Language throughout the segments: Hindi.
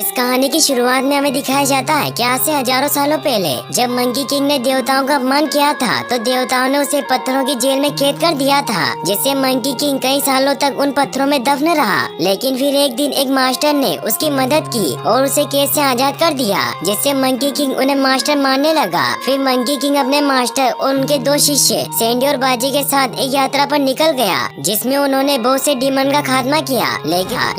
इस कहानी की शुरुआत में हमें दिखाया जाता है कि आज से हजारों सालों पहले जब मंकी किंग ने देवताओं का अपमान किया था तो देवताओं ने उसे पत्थरों की जेल में कैद कर दिया था, जिससे मंकी किंग कई सालों तक उन पत्थरों में दफन रहा। लेकिन फिर एक दिन एक मास्टर ने उसकी मदद की और उसे कैद से आजाद कर दिया, जिससे मंकी किंग उन्हें मास्टर मानने लगा। फिर मंकी किंग अपने मास्टर और उनके दो शिष्य सैंडी और बाजी के साथ एक यात्रा पर निकल गया, जिसमें उन्होंने बहुत से डीमन का खात्मा किया।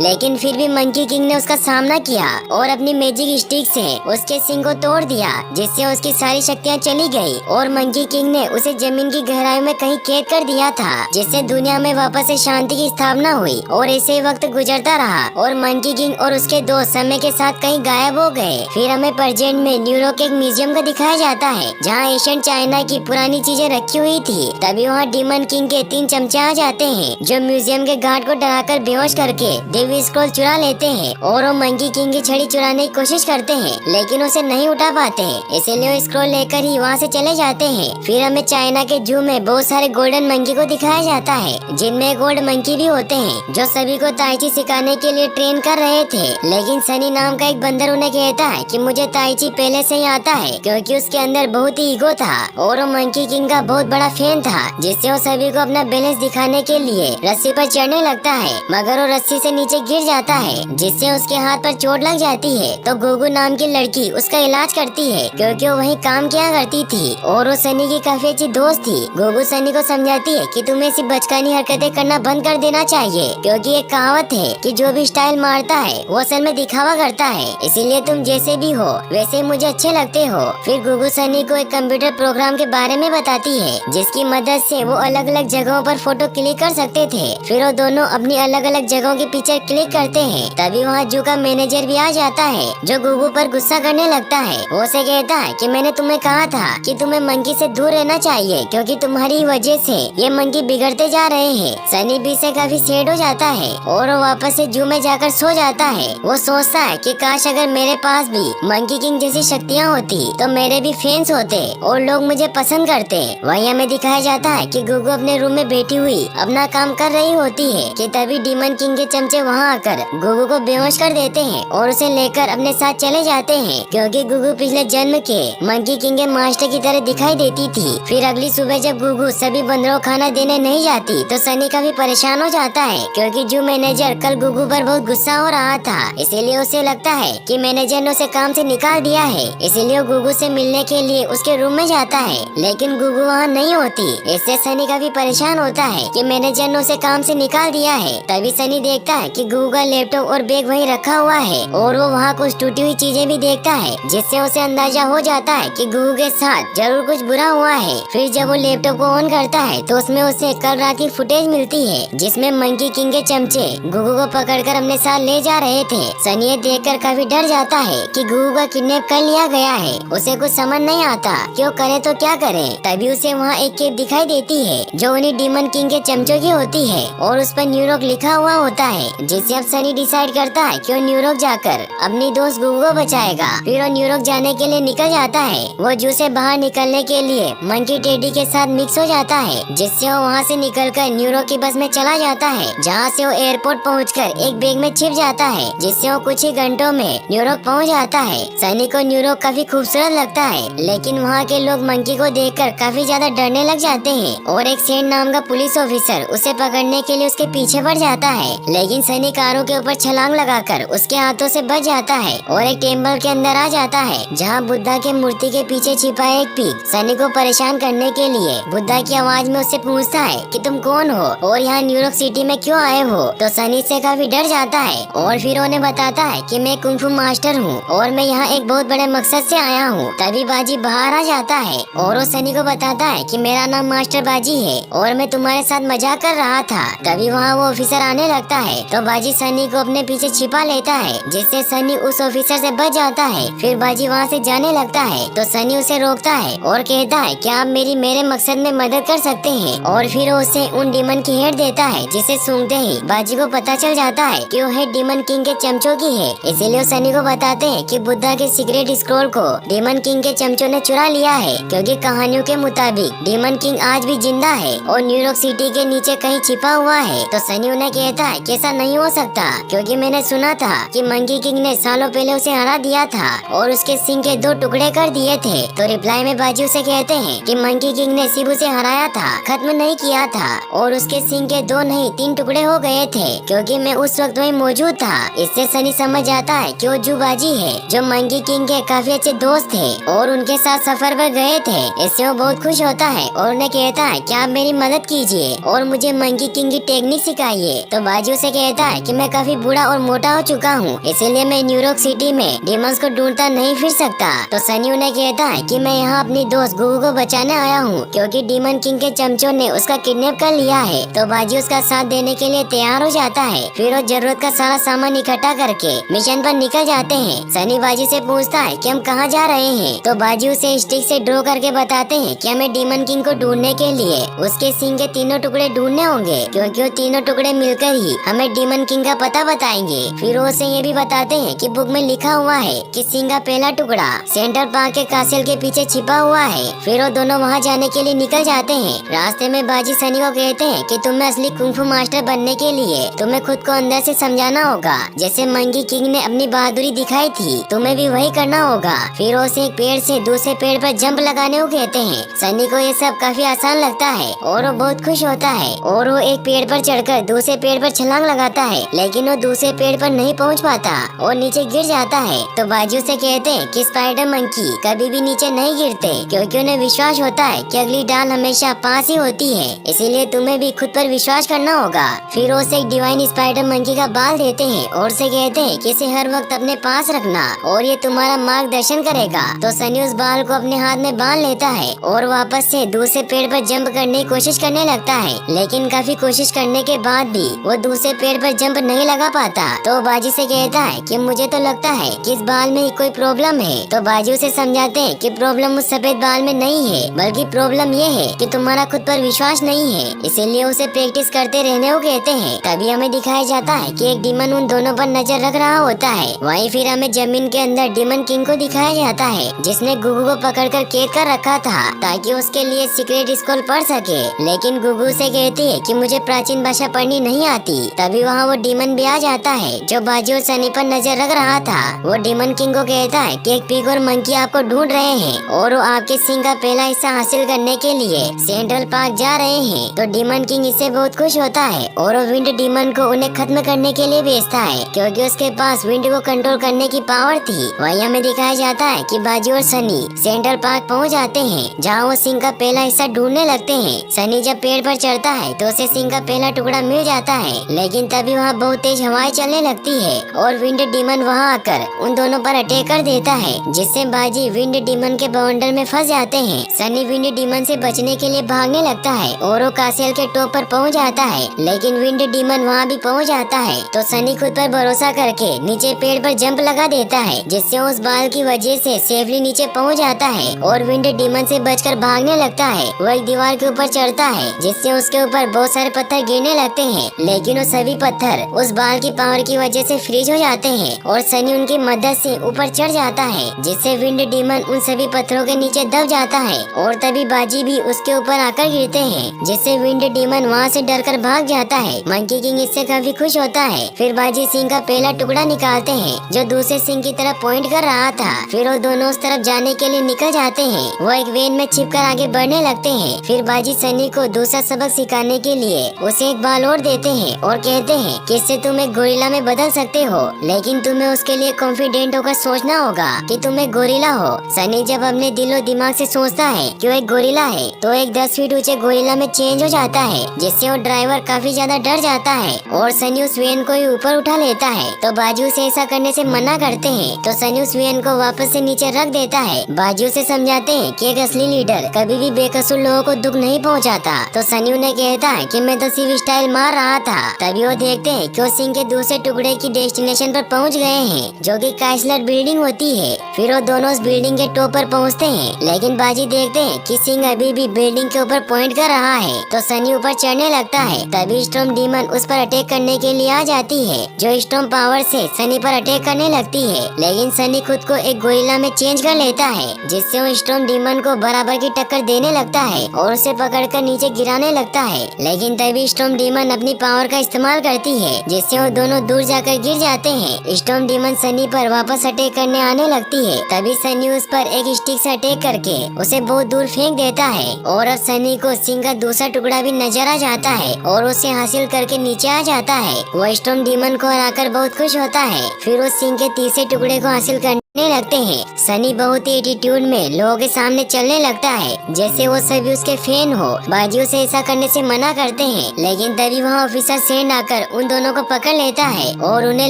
लेकिन फिर भी मंकी किंग ने उसका सामना किया और अपनी मैजिक स्टिक से उसके सिंग को तोड़ दिया, जिससे उसकी सारी शक्तियाँ चली गई और मंकी किंग ने उसे जमीन की गहराई में कहीं कैद कर दिया था, जिससे दुनिया में वापस से शांति की स्थापना हुई। और ऐसे वक्त गुजरता रहा और मंकी किंग और उसके दोस्त समय के साथ कहीं गायब हो गए। फिर हमें प्रेजेंट में न्यूयॉर्क के एक म्यूजियम को दिखाया जाता है, जहाँ एशियन चाइना की पुरानी चीजें रखी हुई थी। तभी वहाँ डीमन किंग के 3 चमचे आ जाते हैं, जो म्यूजियम के गार्ड को डराकर बेहोश करके दिव्य स्क्रॉल चुरा लेते हैं और वो मंकी किंग की छड़ी चुराने की कोशिश करते हैं, लेकिन उसे नहीं उठा पाते हैं। इसीलिए वो स्क्रॉल लेकर ही वहाँ से चले जाते हैं। फिर हमें चाइना के जू में बहुत सारे गोल्डन मंकी को दिखाया जाता है, जिनमें गोल्ड मंकी भी होते हैं, जो सभी को ताइची सिखाने के लिए ट्रेन कर रहे थे। लेकिन सनी नाम का एक बंदर उन्हें कहता है कि मुझे ताइची पहले से ही आता है, क्योंकि उसके अंदर बहुत ही ईगो था और वो मंकी किंग का बहुत बड़ा फैन था, जिससे वो सभी को अपना बैलेंस दिखाने के लिए रस्सी पर चढ़ने लगता है, मगर वो रस्सी से नीचे गिर जाता है, जिससे उसके हाथ पर चोट लग जाती है। तो गुगु नाम की लड़की उसका इलाज करती है, क्योंकि वो वहीं काम किया करती थी और वो सनी की काफी अच्छी दोस्त थी। गुगु सनी को समझाती है कि तुम्हें ऐसी बचकानी हरकतें करना बंद कर देना चाहिए, क्योंकि एक कहावत है कि जो भी स्टाइल मारता है वो असल में दिखावा करता है, इसीलिए तुम जैसे भी हो वैसे ही मुझे अच्छे लगते हो। फिर गुगु सनी को एक कंप्यूटर प्रोग्राम के बारे में बताती है, जिसकी मदद से वो अलग अलग जगहों पर फोटो क्लिक कर सकते थे। फिर वो दोनों अपनी अलग अलग जगहों की पिक्चर क्लिक करते हैं। तभी वहाँ जू का मैनेजर भी आ जाता है, जो गुगु पर गुस्सा करने लगता है। वो उसे कहता है कि मैंने तुम्हें कहा था कि तुम्हें मंकी से दूर रहना चाहिए, क्योंकि तुम्हारी वजह से ये मंकी बिगड़ते जा रहे हैं। सनी भी से काफी सैड हो जाता है और वो वापस से जू में जाकर सो जाता है। वो सोचता है कि काश अगर मेरे पास भी मंकी किंग जैसी शक्तियाँ होती तो मेरे भी फैंस होते और लोग मुझे पसंद करते। वहीं हमें दिखाया जाता है कि गुगु अपने रूम में बैठी हुई अपना काम कर रही होती है कि तभी डीमन किंग के चमचे वहाँ आकर गुगु को बेहोश कर देते हैं और उसे लेकर अपने साथ चले जाते हैं, क्योंकि गुगु पिछले जन्म के मंकी किंग के मास्टर की तरह दिखाई देती थी। फिर अगली सुबह जब गुगु सभी बंदरों को खाना देने नहीं जाती तो सनी काफी परेशान हो जाता है, क्योंकि जू मैनेजर कल गुगु पर बहुत गुस्सा हो रहा था। इसीलिए उसे लगता है कि मैनेजर ने उसे काम से निकाल दिया है, इसीलिए वो गुगु से मिलने के लिए उसके रूम में जाता है, लेकिन गुगु वहाँ नहीं होती। इससे सनी काफी परेशान होता है कि मैनेजर ने उसे काम से निकाल दिया है। तभी सनी देखता है कि गुगु का लैपटॉप और बैग वहीं रखा हुआ है और वो वहाँ कुछ टूटी हुई चीजें भी देखता है, जिससे उसे अंदाजा हो जाता है कि गुगु के साथ जरूर कुछ बुरा हुआ है। फिर जब वो लैपटॉप को ऑन करता है तो उसमें उसे कल रात की फुटेज मिलती है, जिसमें मंकी किंग के चमचे गुगु को पकड़कर अपने साथ ले जा रहे थे। सनी ये देखकर काफी डर जाता है कि गुगु का किडनैप कर लिया गया है। उसे कुछ समझ नहीं आता कि वो करे तो क्या करे। तभी उसे वहाँ एक केप दिखाई देती है, जो उन्हीं डीमन किंग के चमचों की होती है और उस पर न्यूयॉर्क लिखा हुआ होता है, जिससे अब सनी डिसाइड करता है कि वो न्यूयॉर्क जाकर अपनी दोस्त गुगु को बचाएगा। फिर वो न्यूयॉर्क जाने के लिए निकल जाता है। वो जू से बाहर निकलने के लिए मंकी टेडी के साथ मिक्स हो जाता है, जिससे वो वहाँ से निकलकर न्यूयॉर्क की बस में चला जाता है, जहाँ से वो एयरपोर्ट पहुँचकर एक बैग में छिप जाता है, जिससे वो कुछ ही घंटों में न्यूयॉर्क पहुँच जाता है। सनी को न्यूयॉर्क काफी खूबसूरत लगता है, लेकिन वहाँ के लोग मंकी को देखकर काफी ज्यादा डरने लग जाते हैं और एक सेंट नाम का पुलिस ऑफिसर उसे पकड़ने के लिए उसके पीछे पड़ जाता है। लेकिन सनी कारों के ऊपर छलांग लगाकर उसके हाथों से बच जाता है और एक टेम्पल के अंदर आ जाता है, जहाँ बुद्धा के मूर्ति के पीछे छिपा है एक पिग सनी को परेशान करने के लिए बुद्धा की आवाज में उससे पूछता है कि तुम कौन हो और यहाँ न्यूयॉर्क सिटी में क्यों आए हो। तो सनी से काफी डर जाता है और फिर उन्हें बताता है कि मैं कुंग फू मास्टर हूँ और मैं यहाँ एक बहुत बड़े मकसद से आया हूँ। तभी बाजी बाहर आ जाता है और वो सनी को बताता है कि मेरा नाम मास्टर बाजी है और मैं तुम्हारे साथ मजाक कर रहा था। तभी वहाँ वो ऑफिसर आने लगता है तो बाजी सनी को अपने पीछे छिपा लेता है, जिससे सनी उस ऑफिसर से बच जाता है। फिर बाजी वहाँ से जाने लगता है तो सनी उसे रोकता है और कहता है कि आप मेरे मकसद में मदद कर सकते हैं। और फिर वो उसे उन डीमन की हेड देता है, जिसे सूंघते ही बाजी को पता चल जाता है कि वो हेड डीमन किंग के चमचों की है। इसीलिए वो सनी को बताते हैं कि बुद्धा के सीक्रेट स्क्रॉल को डीमन किंग के चमचों ने चुरा लिया है, क्योंकि कहानियों के मुताबिक डीमन किंग आज भी जिंदा है और न्यूयॉर्क सिटी के नीचे कहीं छिपा हुआ है। तो सनी उन्हें कहता है कि ऐसा नहीं हो सकता, क्योंकि मैंने सुना था कि मंकी मंकी किंग ने सालों पहले उसे हरा दिया था और उसके सिंग के 2 टुकड़े कर दिए थे। तो रिप्लाई में बाजी उसे कहते हैं कि मंकी किंग ने सिर्फ उसे हराया था, खत्म नहीं किया था और उसके सिंग के 2 नहीं 3 टुकड़े हो गए थे क्योंकि मैं उस वक्त वहीं मौजूद था। इससे सनी समझ जाता है कि वो जूबाजी है जो मंकी किंग के काफी अच्छे दोस्त थे और उनके साथ सफर पर गए थे। इससे वो बहुत खुश होता है और उन्हें कहता है कि आप मेरी मदद कीजिए और मुझे मंकी किंग की टेक्निक सिखाइए। तो बाजू से कहता है कि मैं काफी बूढ़ा और मोटा हो चुका हूँ, इसीलिए मैं न्यूयॉर्क सिटी में डीमंस को ढूंढता नहीं फिर सकता। तो सनी उन्हें कहता है कि मैं यहाँ अपनी दोस्त गुगु को बचाने आया हूँ क्योंकि डीमन किंग के चमचों ने उसका किडनैप कर लिया है। तो बाजी उसका साथ देने के लिए तैयार हो जाता है। फिर वो जरूरत का सारा सामान इकट्ठा करके मिशन पर निकल जाते हैं। सनी बाजी से पूछता है कि हम कहाँ जा रहे हैं। तो बाजी उसे स्टिक से ड्रॉ करके बताते हैं कि हमें डीमन किंग को ढूंढने के लिए उसके सिंग के 3 टुकड़े ढूंढने होंगे क्योंकि वो 3 टुकड़े मिलकर ही हमें डीमन किंग का पता बताएंगे। फिर वो उसे ये भी बताते हैं कि बुक में लिखा हुआ है कि सिंग का पहला टुकड़ा सेंट्रल पार्क के कासल के पीछे छिपा हुआ है। फिर वो दोनों वहाँ जाने के लिए निकल जाते हैं। रास्ते में बाजी सनी को कहते हैं कि तुम्हें असली कुंफू मास्टर बनने के लिए तुम्हें खुद को अंदर से समझाना होगा, जैसे मंकी किंग ने अपनी बहादुरी दिखाई थी तुम्हें भी वही करना होगा। फिर उसे एक पेड़ से दूसरे पेड़ पर जंप लगाने को कहते हैं। सनी को ये सब काफी आसान लगता है और वो बहुत खुश होता है और वो एक पेड़ पर चढ़कर दूसरे पेड़ पर छलांग लगाता है, लेकिन वो दूसरे पेड़ पर नहीं पहुंच पाता और नीचे गिर जाता है। तो बाजू से कहते हैं कि स्पाइडर मंकी कभी भी नीचे नहीं गिरते क्योंकि उन्हें विश्वास होता है कि अगली डाल हमेशा पास ही होती है, इसीलिए तुम्हें भी खुद पर विश्वास करना होगा। फिर वो उसे एक डिवाइन स्पाइडर मंकी का बाल देते हैं और उसे कहते हैं कि इसे हर वक्त अपने पास रखना और ये तुम्हारा मार्गदर्शन करेगा। तो सनी उस बाल को अपने हाथ में बांध लेता है और वापस से दूसरे पेड़ पर जंप करने की कोशिश करने लगता है, लेकिन काफी कोशिश करने के बाद भी वो दूसरे पेड़ पर जंप नहीं लगा पाता। तो बाजी से कहता है कि मुझे तो लगता है कि इस बाल में ही कोई प्रॉब्लम है। तो बाजू से समझाते हैं कि प्रॉब्लम उस सफेद बाल में नहीं है, बल्कि प्रॉब्लम ये है कि तुम्हारा खुद पर विश्वास नहीं है, इसीलिए उसे प्रैक्टिस करते रहने को कहते हैं। तभी हमें दिखाया जाता है कि एक डीमन उन दोनों पर नजर रख रहा होता है। वहीं फिर हमें जमीन के अंदर डीमन किंग को दिखाया जाता है जिसने गुगु को पकड़कर कैद कर रखा था ताकि उसके लिए सीक्रेट स्कूल पढ़ सके, लेकिन गुगु से कहती है कि मुझे प्राचीन भाषा पढ़नी नहीं आती। तभी वहाँ वो डीमन भी आ जाता है जो बाजी और सनी पर नजर रख रहा था। वो डीमन किंग को कहता है कि एक पिग और मंकी आपको ढूंढ रहे हैं और वो आपके सिंग का पहला हिस्सा हासिल करने के लिए सेंट्रल पार्क जा रहे हैं। तो डीमन किंग इससे बहुत खुश होता है और वो विंड डीमन को उन्हें खत्म करने के लिए भेजता है क्योंकि उसके पास विंड को कंट्रोल करने की पावर थी। वहीं हमें दिखाया जाता है कि बाजी और सनी सेंट्रल पार्क पहुंच जाते हैं जहां वो सिंह का पहला हिस्सा ढूंढने लगते हैं। सनी जब पेड़ पर चढ़ता है तो उसे सिंह का पहला टुकड़ा मिल जाता है, लेकिन तभी वहाँ बहुत तेज हवाएं चलने लगती है और विंड डीमन वहाँ आकर उन दोनों पर अटैक कर देता है, जिससे बाजी विंड डीमन के बवंडर में फंस जाते हैं। सनी विंड डीमन से बचने के लिए भागने लगता है और वो कासेल के टॉप पर पहुँच जाता है, लेकिन विंड डीमन वहाँ भी पहुँच जाता है। तो सनी खुद पर भरोसा करके नीचे पेड़ पर जंप लगा देता है, जिससे उस बाल की वजह से सेफली नीचे पहुँच जाता है और विंड डीमन से बचकर भागने लगता है। वो एक दीवार के ऊपर चढ़ता है जिससे उसके ऊपर बहुत सारे पत्थर गिरने लगते हैं, लेकिन वो सभी पत्थर उस बाल की पावर की वजह से फ्रीज हो जाते हैं और सनी उनकी मदद से ऊपर चढ़ जाता है, जिससे विंड डीमन उन सभी पत्थरों के नीचे दब जाता है और तभी बाजी भी उसके ऊपर आकर गिरते हैं, जिससे विंड डीमन वहाँ से डरकर भाग जाता है। मंकी किंग इससे काफी खुश होता है। फिर बाजी सिंह का पहला टुकड़ा निकालते हैं जो दूसरे सिंह की तरफ पॉइंट कर रहा था। फिर वो दोनों उस तरफ जाने के लिए निकल जाते हैं। वो एक वेन में छिपकर आगे बढ़ने लगते हैं। फिर बाजी सनी को दूसरा सबक सिखाने के लिए उसे एक बाल और देते हैं और कहते हैं कि इससे तुम एक गोरिल्ला में बदल सकते हो, लेकिन तुम्हें उसके लिए कॉन्फिडेंट होकर सोचना होगा कि तुम एक गोरिल्ला हो। सनी जब अपने दिलो दिमाग से सोचता है कि वो एक गोरिल्ला है तो एक 10 फीट ऊंचे गोरिल्ला में चेंज हो जाता है, जिससे वो ड्राइवर काफी ज्यादा डर जाता है और सनी उस वेन को ही ऊपर उठा लेता है। तो बाजू से ऐसा करने से मना करते हैं, तो सनी उस वेन को वापस से नीचे रख देता है। बाजू से समझाते हैं कि एक असली लीडर कभी भी बेकसूर लोगों को दुख नहीं पहुंचाता। तो सनी उन्हें कहता है कि मैं तो सिर्फ स्टाइल मार रहा था। तभी वो देखते हैं कि वो सिंह के दूसरे टुकड़े की डेस्टिनेशन पर पहुंच गए हैं, जो कि काइसलर बिल्डिंग होती है। फिर वो दोनों उस बिल्डिंग के टॉप पर पहुंचते हैं, लेकिन बाजी देखते हैं कि सिंह अभी भी बिल्डिंग के ऊपर पॉइंट कर रहा है। तो सनी ऊपर चढ़ने लगता है। तभी स्टॉर्म डीमन उस पर अटैक करने के लिए आ जाती है, जो स्टॉर्म पावर से सनी पर अटैक करने लगती है, लेकिन सनी खुद को एक गोरिल्ला में चेंज कर लेता है, जिससे वो स्टॉर्म डीमन को बराबर की टक्कर देने लगता है और उसे पकड़कर नीचे गिराने लगता है। लेकिन तभी स्टॉर्म डीमन अपनी पावर का इस्तेमाल करती है, जिससे वो दोनों दूर जाकर गिर जाते हैं। स्टॉर्म डीमन सनी पर वापस अटैक करने आने लगती है। तभी सनी उस पर एक स्टिक से अटैक करके उसे बहुत दूर फेंक देता है और अब सनी को सिंह का दूसरा टुकड़ा भी नजर आ जाता है और उसे हासिल करके नीचे आ जाता है। वो स्टॉर्म डीमन को हराकर बहुत खुश होता है। फिर वो सिंह के तीसरे टुकड़े को हासिल करने लगते हैं। सनी बहुत ही एटीट्यूड में लोगों के सामने चलने लगता है जैसे वो सभी उसके फैन हो। बाजी उसे ऐसा करने से मना करते हैं, लेकिन तभी वहाँ ऑफिसर सेंड आकर उन दोनों को पकड़ लेता है और उन्हें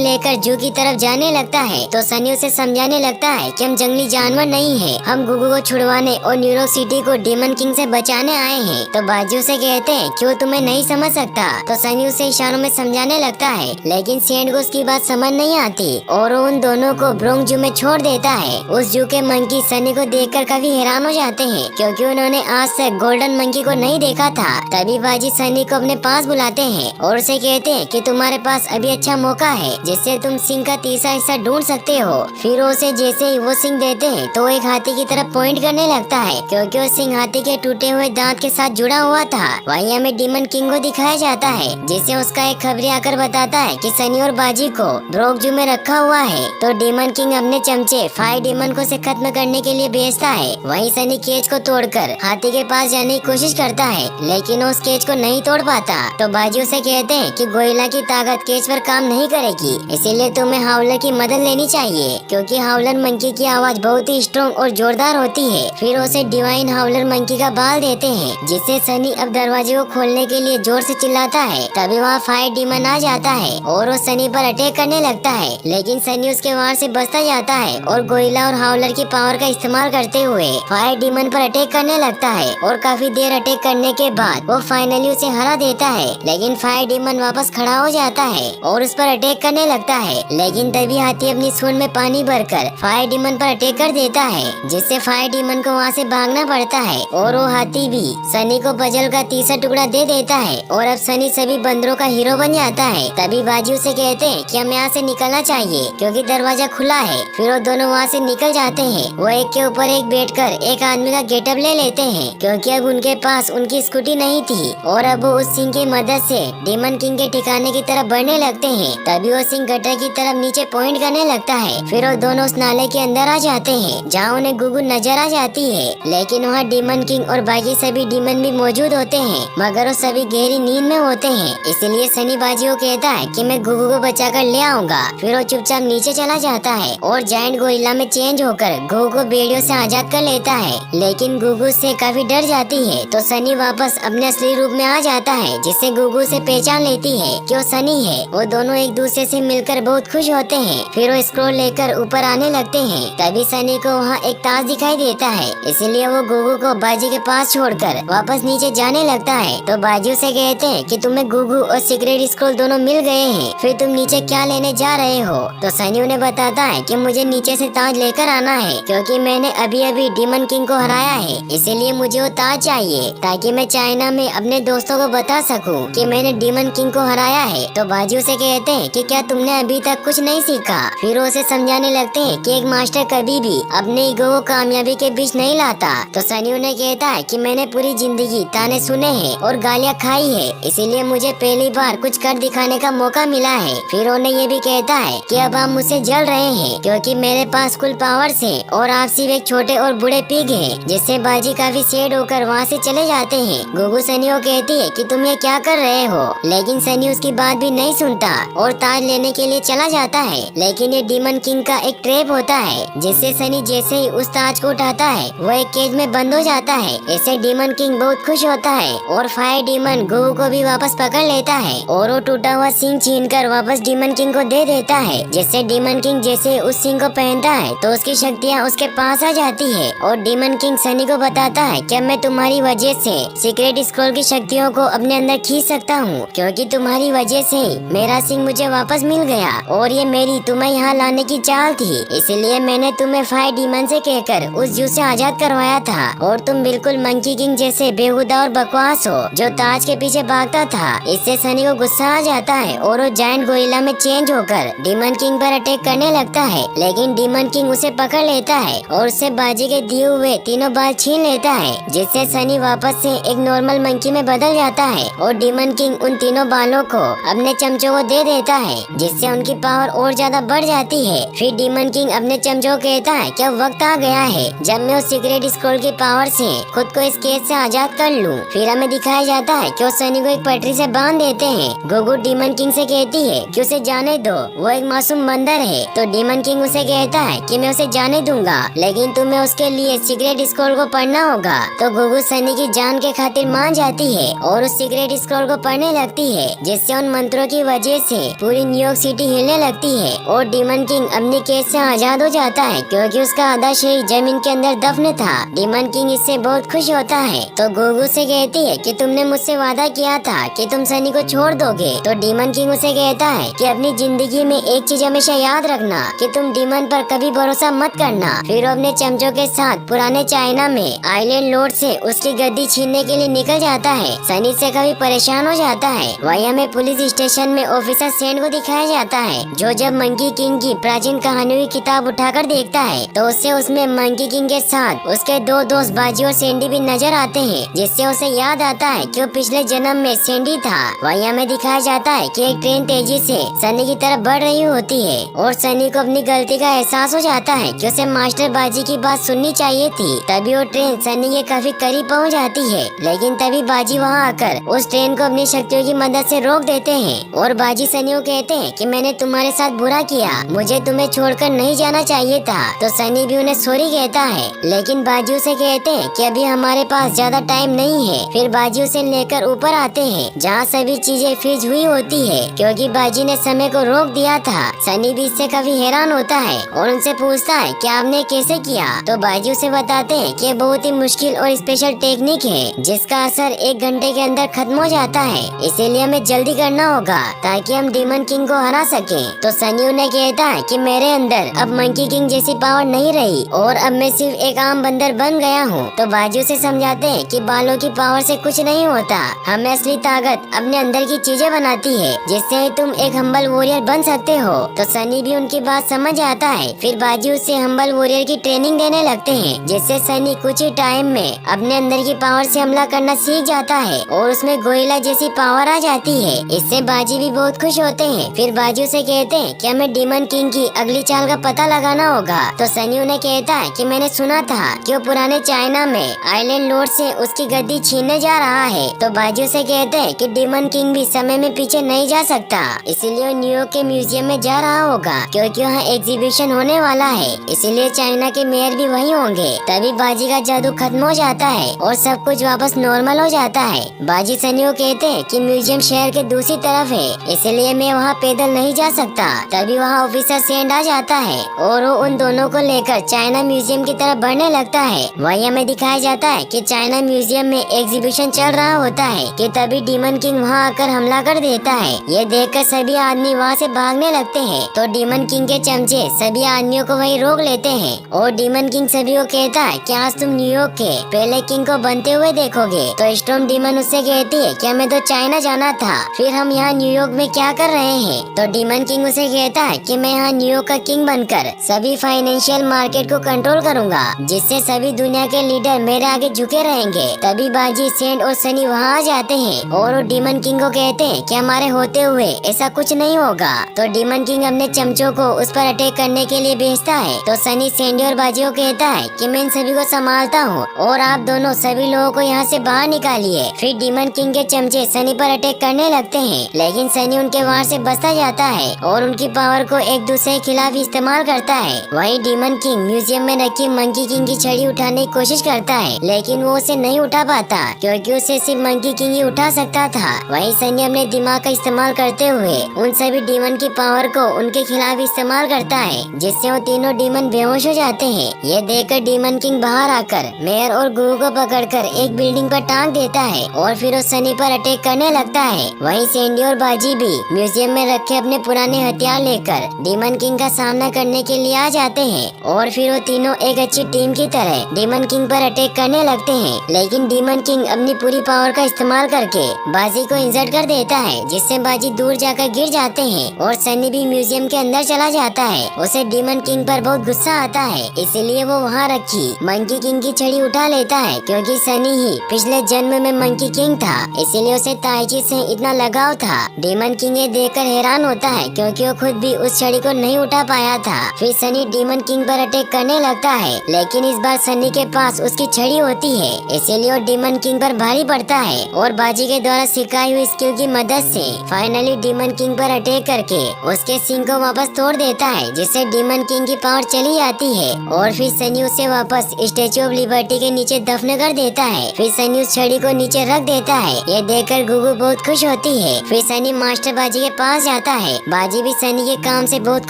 लेकर जू की तरफ जाने लगता है। तो सनी उसे समझाने लगता है कि हम जंगली जानवर नहीं है, हम गुगू को छुड़वाने और न्यूयॉर्क सिटी को डीमन किंग से बचाने आए हैं। तो बाजी उसे कहते हैं क्यों तुम्हें नहीं समझ सकता। तो सनी उसे इशारों में समझाने लगता है, लेकिन सेंड को उसकी बात समझ नहीं आती और उन दोनों को ब्रोंक जू में छोड़ देता है। उस जू के मंकी सनी को देखकर काफी हैरान हो जाते हैं क्योंकि उन्होंने आज तक गोल्डन मंकी को नहीं देखा था। तभी बाजी सनी को अपने पास बुलाते हैं और उसे कहते हैं कि तुम्हारे पास अभी अच्छा मौका है जिससे तुम सिंह का तीसरा हिस्सा ढूंढ सकते हो। फिर उसे जैसे ही वो सिंह देते हैं तो एक हाथी की तरफ पॉइंट करने लगता है क्योंकि वो सिंह हाथी के टूटे हुए दांत के साथ जुड़ा हुआ था। वहीं हमें डीमन किंग को दिखाया जाता है जिसे उसका एक खबरी आकर बताता है कि सनी और बाजी को ब्रोक जू में रखा हुआ है। तो डीमन किंग अपने चमचे फायर डीमन को से खत्म करने के लिए भेजता है। वहीं सनी केज को तोड़कर हाथी के पास जाने की कोशिश करता है, लेकिन वो उस केज को नहीं तोड़ पाता। तो बाजी उसे कहते हैं कि गोरिल्ला की ताकत केज पर काम नहीं करेगी, इसीलिए तुम्हें हाउलर की मदद लेनी चाहिए क्योंकि हाउलर मंकी की आवाज बहुत ही स्ट्रॉन्ग और जोरदार होती है। फिर उसे डिवाइन हाउलर मंकी का बाल देते हैं जिससे सनी अब दरवाजे को खोलने के लिए जोर से चिल्लाता है। तभी वहाँ फायर डीमन आ जाता है और वो सनी पर अटैक करने लगता है, लेकिन सनी उसके वार से बचता जाता है और गोरिल्ला और हाउलर की पावर का इस्तेमाल करते हुए फायर डीमन पर अटैक करने लगता है और काफी देर अटैक करने के बाद वो फाइनली उसे हरा देता है। लेकिन फायर डीमन वापस खड़ा हो जाता है और उस पर अटैक करने लगता है, लेकिन तभी हाथी अपनी सूंड में पानी भरकर फायर डीमन पर अटैक कर देता है जिससे फायर डीमन को वहाँ से भागना पड़ता है और वो हाथी भी सनी को पजल का तीसरा टुकड़ा दे देता है और अब सनी सभी बंदरों का हीरो बन जाता है। तभी बाजी उसे कहते हैं कि हमें यहाँ से निकलना चाहिए क्योंकि दरवाजा खुला है। फिर वो दोनों वहाँ से निकल जाते हैं। वो एक के ऊपर एक बैठकर एक आदमी का गेटअप ले लेते हैं क्योंकि अब उनके पास उनकी स्कूटी नहीं थी और अब वो उस सिंह की मदद से डीमन किंग के ठिकाने की तरफ बढ़ने लगते हैं। तभी वो सिंह गटर की तरफ नीचे पॉइंट करने लगता है। फिर वो दोनों उस नाले के अंदर आ जाते हैं जहाँ उन्हें गुगू नजर आ जाती है, लेकिन वहाँ डीमन किंग और बाकी सभी डीमन भी मौजूद होते हैं मगर वो सभी गहरी नींद में होते हैं। इसलिए सनी बाजी को कहता है कि मैं गुगू को बचाकर ले आऊंगा। फिर वो चुपचाप नीचे चला जाता है और जायंट गोरिल्ला में चेंज होकर गुगू को बेड़ियों से आजाद कर लेता है, लेकिन गुगू से काफी डर जाती है। तो सनी वापस अपने असली रूप में आ जाता है जिससे गुगू से पहचान लेती है कि वो सनी है। वो दोनों एक दूसरे से मिलकर बहुत खुश होते हैं। फिर वो स्क्रॉल लेकर ऊपर आने लगते हैं। तभी सनी को वहाँ एक ताज दिखाई देता है, इसीलिए वो गुगू को बाजी के पास छोड़कर वापस नीचे जाने लगता है। तो बाजी उसे कहते हैं कि तुम्हें गुगू और सीक्रेट स्क्रॉल दोनों मिल गए हैं, फिर तुम नीचे क्या लेने जा रहे हो। तो सनी उन्हें बताता है कि मुझे नीचे से ताज लेकर आना है क्योंकि मैंने अभी अभी डीमन किंग को हराया है, इसीलिए मुझे वो ताज चाहिए ताकि मैं चाइना में अपने दोस्तों को बता सकूं कि मैंने डीमन किंग को हराया है। तो बाजी उसे कहते हैं कि क्या तुमने अभी तक कुछ नहीं सीखा। फिर उसे समझाने लगते हैं कि एक मास्टर कभी भी अपने ईगो को कामयाबी के बीच नहीं लाता। तो सनी उन्हें कहता है कि मैंने पूरी जिंदगी ताने सुने हैं और गालियाँ खाई है, इसीलिए मुझे पहली बार कुछ कर दिखाने का मौका मिला है। फिर उन्हें ये भी कहता है कि अब आप मुझसे जल रहे हैं क्योंकि मेरे पास कुल पावर्स है और आप सिर्फ एक छोटे और बुढ़े पिग हैं, जिससे बाजी काफी सैड होकर वहाँ से चले जाते हैं। गुगू सनी को कहती है कि तुम ये क्या कर रहे हो, लेकिन सनी उसकी बात भी नहीं सुनता और ताज लेने के लिए चला जाता है। लेकिन ये डीमन किंग का एक ट्रैप होता है जिससे सनी जैसे ही उस ताज को उठाता है वो एक केज में बंद हो जाता है। इससे डीमन किंग बहुत खुश होता है और फायर डीमन गुगू को भी वापस पकड़ लेता है और वो टूटा हुआ सिंह छीनकर वापस डीमन किंग को दे देता है, जिससे डीमन किंग जैसे उस सिंह को पहनता है तो उसकी शक्तियाँ उसके पास आ जाती है और डीमन किंग सनी को बताता है कि मैं तुम्हारी वजह से सीक्रेट स्क्रॉल की शक्तियों को अपने अंदर खींच सकता हूँ क्योंकि तुम्हारी वजह से मेरा सिंह मुझे वापस मिल गया और ये मेरी तुम्हें यहाँ लाने की चाल थी, इसलिए मैंने तुम्हें फायर डीमन से कहकर उस जू से आजाद करवाया था और तुम बिल्कुल मंकी किंग जैसे बेहुदा और बकवास हो जो ताज के पीछे भागता था। इससे सनी को गुस्सा आ जाता है और वो जायंट गोरिल्ला में चेंज होकर डीमन किंग पर अटैक करने लगता है, लेकिन लेकिन डीमन किंग उसे पकड़ लेता है और उससे बाजी के दिए हुए तीनों बाल छीन लेता है, जिससे सनी वापस से एक नॉर्मल मंकी में बदल जाता है और डीमन किंग उन तीनों बालों को अपने चमचों को दे देता है, जिससे उनकी पावर और ज्यादा बढ़ जाती है। फिर डीमन किंग अपने चमचों को कहता है कि अब वक्त आ गया है जब मैं उस सीक्रेट स्क्रॉल की पावर से खुद को इस कैद से आजाद कर लूं। फिर हमें दिखाया जाता है कि वो सनी को एक पटरी से बांध देते हैं। गुगु डीमन किंग से कहती है कि उसे जाने दो, वो एक मासूम बंदर है। तो डीमन किंग उसे कहता है कि मैं उसे जाने दूंगा, लेकिन तुम्हें उसके लिए सीक्रेट स्क्रॉल को पढ़ना होगा। तो गुगु सनी की जान के खातिर मान जाती है और उस सीक्रेट स्क्रॉल को पढ़ने लगती है, जिससे उन मंत्रों की वजह से पूरी न्यूयॉर्क सिटी हिलने लगती है और डीमन किंग अपनी कैद से आजाद हो जाता है, क्योंकि उसका आधा शरीर जमीन के अंदर दफन था। डीमन किंग इससे बहुत खुश होता है। तो गुगु से कहती है कि तुमने मुझसे वादा किया था कि तुम सनी को छोड़ दोगे। तो डीमन किंग उसे कहता है कि अपनी जिंदगी में एक चीज हमेशा याद रखना कि तुम डीमन पर कभी भरोसा मत करना। फिर वो अपने चमचों के साथ पुराने चाइना में आइलैंड लॉर्ड से उसकी गद्दी छीनने के लिए निकल जाता है। सनी से कभी परेशान हो जाता है। वहीं हमें पुलिस स्टेशन में ऑफिसर सेंड को दिखाया जाता है, जो जब मंकी किंग की प्राचीन कहानियों की किताब उठाकर देखता है तो उससे उसमें मंकी किंग के साथ उसके दो दोस्त बाजी और सैंडी भी नजर आते हैं, जिससे उसे याद आता है कि वो पिछले जन्म में सैंडी था। वहीं हमें दिखाया जाता है कि एक ट्रेन तेजी से सनी की तरफ बढ़ रही होती है और सनी को अपनी गलती का एहसास हो जाता है कि उसे मास्टर बाजी की बात सुननी चाहिए थी। तभी वो ट्रेन सनी के काफी करीब पहुंच जाती है, लेकिन तभी बाजी वहां आकर उस ट्रेन को अपनी शक्तियों की मदद से रोक देते हैं और बाजी सनी को कहते हैं कि मैंने तुम्हारे साथ बुरा किया, मुझे तुम्हें छोड़कर नहीं जाना चाहिए था। तो सनी भी उन्हें सॉरी कहता है, लेकिन बाजी उसे कहते हैं कि अभी हमारे पास ज्यादा टाइम नहीं है। फिर बाजी उसे लेकर ऊपर आते हैं, जहाँ सभी चीजें फ्रीज हुई होती है, क्योंकि बाजी ने समय को रोक दिया था। सनी भी इससे काफी हैरान होता है और उनसे पूछता है कि आपने कैसे किया। तो बाजी उसे बताते हैं कि बहुत ही मुश्किल और स्पेशल टेक्निक है, जिसका असर 1 घंटे के अंदर खत्म हो जाता है, इसीलिए हमें जल्दी करना होगा ताकि हम डीमन किंग को हरा सके। तो सनी उन्हें कहता है कि मेरे अंदर अब मंकी किंग जैसी पावर नहीं रही और अब मैं सिर्फ एक आम बंदर बन गया हूँ। तो बाजी उसे समझाते हैं कि बालों की पावर से कुछ नहीं होता, हमें असली ताकत अपने अंदर की चीजें बनाती है, जिससे तुम एक हम्बल वॉरियर बन सकते हो। तो सनी भी उनकी बात समझ आता है। फिर बाजी उसे हम्बल वॉरियर की ट्रेनिंग देने लगते हैं, जिससे सनी कुछ ही टाइम में अपने अंदर की पावर से हमला करना सीख जाता है और उसमें गोरिल्ला जैसी पावर आ जाती है। इससे बाजी भी बहुत खुश होते हैं। फिर बाजी उसे कहते हैं कि हमें डीमन किंग की अगली चाल का पता लगाना होगा। तो सनी उन्हें कहता है कि मैंने सुना था कि वो पुराने चाइना में आइलैंड लॉर्ड से उसकी गद्दी छीनने जा रहा है। तो बाजी उसे कहते हैं कि डीमन किंग भी समय में पीछे नहीं जा सकता, इसीलिए वो न्यूयॉर्क के म्यूजियम में जा रहा होगा, क्योंकि वहाँ एग्जीबिशन होने वाला है, इसीलिए चाइना के मेयर भी वहीं होंगे। तभी बाजी का जादू खत्म हो जाता है और सब कुछ वापस नॉर्मल हो जाता है। बाजी सनी को कहते हैं कि म्यूजियम शहर के दूसरी तरफ है, इसलिए मैं वहाँ पैदल नहीं जा सकता। तभी वहाँ ऑफिसर सेंड आ जाता है और वो उन दोनों को लेकर चाइना म्यूजियम की तरफ बढ़ने लगता है। वहीं हमें दिखाया जाता है कि चाइना म्यूजियम में एग्जीबिशन चल रहा होता है कि तभी डीमन किंग वहाँ आकर हमला कर देता है। ये देखकर सभी आदमी वहाँ से भागने लगते हैं। तो डीमन किंग के चमचे सभी आदमियों को वहीं रोक लेते हैं और डीमन किंग सभी को कहता है कि आज तुम न्यूयॉर्क के पहले किंग को बनते हुए देखोगे। तो स्टॉर्म डीमन उससे कहती है कि हमें तो चाइना जाना था, फिर हम यहाँ न्यूयॉर्क में क्या कर रहे हैं। तो डीमन किंग उसे कहता है कि मैं यहाँ न्यूयॉर्क का किंग बनकर सभी फाइनेंशियल मार्केट को कंट्रोल करूंगा, जिससे सभी दुनिया के लीडर मेरे आगे झुके रहेंगे। तभी बाजी सेंड और सनी वहाँ आ जाते हैं और वो डीमन किंग को कहते हैं कि हमारे होते हुए ऐसा कुछ नहीं होगा। तो डीमन किंग अपने चमचों को उस पर अटैक करने के लिए भेजता है। तो सनी सैंडी और बाजी को कहता है कि मैं इन सभी को संभालता हूँ और आप दोनों सभी लोगों को यहाँ से बाहर निकालिए। फिर डीमन किंग के चमचे सनी पर अटैक करने लगते हैं, लेकिन सनी उनके वार से बचता जाता है और उनकी पावर को एक दूसरे के खिलाफ इस्तेमाल करता है। वहीं डीमन किंग म्यूजियम में रखी मंकी किंग की छड़ी उठाने की कोशिश करता है, लेकिन वो उसे नहीं उठा पाता, क्योंकि उसे सिर्फ मंकी किंग ही उठा सकता था। वहीं सनी अपने दिमाग का इस्तेमाल करते हुए उन सभी डीमन की पावर को उनके खिलाफ इस्तेमाल करता है, जिससे वो तीनों डीमन बेहोश हो जाते हैं। ये देखकर डीमन किंग बाहर आकर मेयर और गुरु को पकड़कर एक बिल्डिंग पर टांग देता है और फिर वो सनी पर अटैक करने लगता है। वहीं सैंडी और बाजी भी म्यूजियम में रखे अपने पुराने हथियार लेकर डीमन किंग का सामना करने के लिए आ जाते हैं और फिर वो तीनों एक अच्छी टीम की तरह डीमन किंग पर अटैक करने लगते हैं। लेकिन डीमन किंग अपनी पूरी पावर का इस्तेमाल करके बाजी को इंजर्ड कर देता है, जिससे बाजी दूर जाकर गिर जाते हैं और सनी भी म्यूजियम के अंदर चला जाता है। वो उसे डीमन किंग पर बहुत गुस्सा आता है, इसलिए वो वहाँ रखी मंकी किंग की छड़ी उठा लेता है, क्योंकि सनी ही पिछले जन्म में मंकी किंग था, इसीलिए उसे ताइची से इतना लगाव था। डीमन किंग ये देखकर हैरान होता है, क्योंकि वो खुद भी उस छड़ी को नहीं उठा पाया था। फिर सनी डीमन किंग पर अटैक करने लगता है, लेकिन इस बार सनी के पास उसकी छड़ी होती है, इसीलिए वो डीमन किंग पर भारी पड़ता है और बाजी के द्वारा सिखाई हुई स्किल की मदद से फाइनली डीमन किंग पर अटैक करके उसके सिंग को वापस तोड़ देता है, जिससे डीमन किंग की पावर चली जाती है और फिर सनी उसे वापस स्टेचू ऑफ लिबर्टी के नीचे दफन कर देता है। फिर सनी उस छड़ी को नीचे रख देता है। ये देखकर गुगु बहुत खुश होती है। फिर सनी मास्टर बाजी के पास जाता है। बाजी भी सनी के काम से बहुत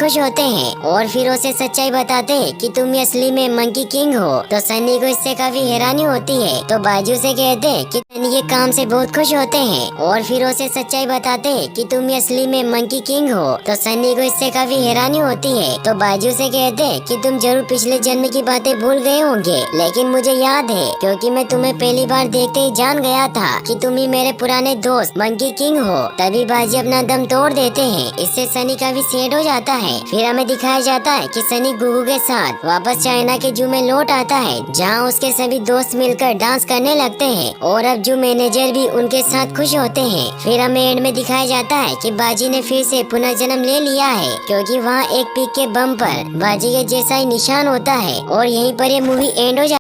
खुश होते हैं और फिर उसे सच्चाई बताते हैं कि तुम असली में मंकी किंग हो। तो सनी को इससे काफी हैरानी होती है, तो बाजू से कहते हैं कि सनी के काम से बहुत खुश होते हैं और फिर उसे सच्चाई बताते हैं कि तुम असली में मंकी किंग हो। तो सनी को इससे काफी हैरानी होती है, तो बाजू से कहते हैं कि तुम जरूर पिछले जन्म की बातें भूल गए होंगे, लेकिन मुझे याद है, क्योंकि मैं तुम्हें पहली बार देखते ही जान गया था कि तुम ही मेरे पुराने दोस्त मंकी किंग हो। तभी बाजी अपना दम तोड़ देते हैं। इससे सनी काफी सैड हो जाता है। फिर हमें दिखाया जाता है कि सनी गुगु के साथ वापस चाइना के जू में लौट आता है, जहाँ उसके सभी दोस्त मिलकर डांस करने लगते हैं और अब जू मैनेजर भी उनके साथ खुश होते हैं। फिर हमें एंड में दिखाया जाता है कि बाजी ने फिर से पुनर्जन्म ले लिया है, क्योंकि वहाँ एक पीक के बम पर बाजी के जैसा ही निशान होता है और यहीं पर ये मूवी एंड हो जाती है।